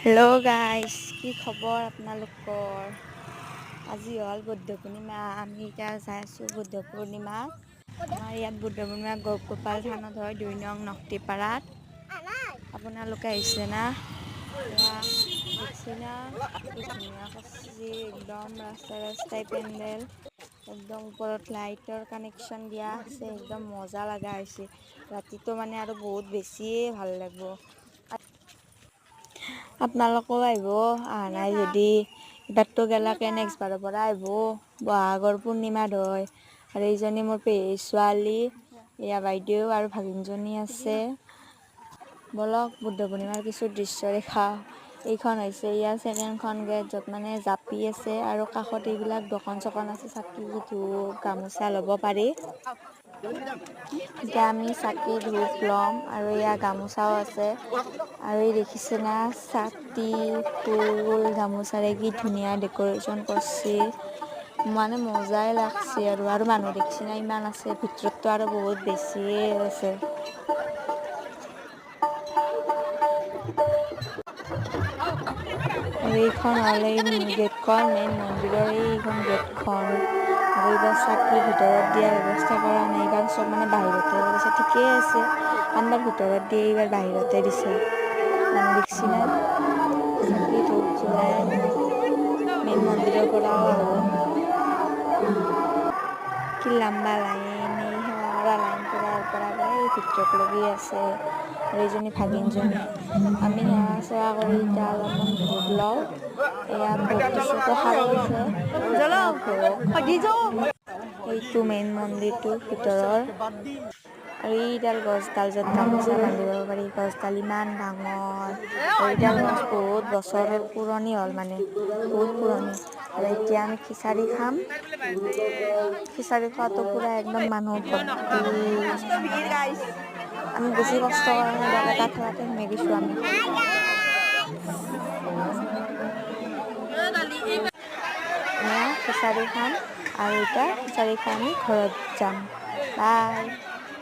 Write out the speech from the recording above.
Hello' guys, কি খবৰ আপোনালোকৰ? আজি হ'ল বুদ্ধ পূৰ্ণিমা। আমি এতিয়া যাই আছোঁ বুদ্ধ পূৰ্ণিমাত। আমাৰ ইয়াত বুদ্ধ পূৰ্ণিমা গপগোপাল থানত হয়, ২ নং নক্তিপাৰাত। আপোনালোকে আহিছে না? দেখছি না কি ধুনীয়া কৰছি, একদম ৰাস্তাই ৰাস্তাই পেণ্ডেল, একদম ওপৰত লাইটৰ কানেকচন দিয়া আছে, একদম মজা লগা হৈছে। ৰাতিটো মানে আৰু বহুত বেছিয়ে ভাল লাগিব। আপোনালোকেও আহিব, অহা নাই যদি। এইবাৰতো গেলাকে নেক্সট বাৰৰ পৰা আহিব। বহাগৰ পূৰ্ণিমাত হয় আৰু এইজনী মোৰ পেহীৰ ছোৱালী, এয়া বাইদেউ আৰু ভাগিনজনী আছে। বলক বুদ্ধ পূৰ্ণিমাৰ কিছু দৃশ্য দেখাওঁ। এইখন হৈছে ইয়াৰ ছেকেণ্ডখন গেট, য'ত মানে জাপি আছে আৰু কাষত এইবিলাক দোকান চোকান আছে, চাকি ধূপ গামোচা ল'ব পাৰি। এতিয়া আমি চাকি ধূপ ল'ম আৰু এয়া গামোচাও আছে। আৰু এই দেখিছে না, ছাতি ফুল গামোচাৰে কি ধুনীয়া ডেক'ৰেশ্যন কৰছি, মানে মজাই লাগছি। আৰু মানুহ দেখছি না ইমান আছে, ভিতৰততো আৰু বহুত বেছিয়ে আছে। আৰু এইখন হ'ল এই গেটখন, মেইন মন্দিৰৰ এইখন গেটখন। আৰু এইবাৰ চাকি ভিতৰত দিয়াৰ ব্যৱস্থা কৰা নাই, এইবাৰ চব মানে বাহিৰতে কৰিছে, ঠিকেই আছে। আনবাৰ ভিতৰত দিয়ে, এইবাৰ বাহিৰতে দিছে। দেখছি না, চাকি ধূপ জ্বলাই মেইন মন্দিৰৰ পৰাও আহোঁ। কি লাম্বা লাইন, এই সেৱা কৰা লাইন পুৰা পৰা এই ভিতৰত লগি আছে। আৰু এইজনী ভাগিনজনী, আমি সেৱা চেৱা কৰি এতিয়া অলপমান ভোগ লওঁ। এয়া ভোগ দিছে, প্ৰসাদ দিছে। এইটো মেইন মন্দিৰটোৰ ভিতৰৰ। আৰু এইডাল গছডাল য'ত গামোচা বান্ধিব পাৰি, গছডাল ইমান ডাঙৰ। এইডাল গছ বহুত বছৰৰ পুৰণি হ'ল, মানে বহুত পুৰণি। আৰু এতিয়া আমি খিচাৰি খাম। খিচাৰি খোৱাটো পুৰা একদম মানুহ ভৰ্তি। আমি বেছি কষ্ট কৰা নাই, এটা ঠেলাতে সোমাই গৈছোঁ আমি। খিচাৰি খাম আৰু এতিয়া খিচাৰি খাই আমি ঘৰত যাম। বাই।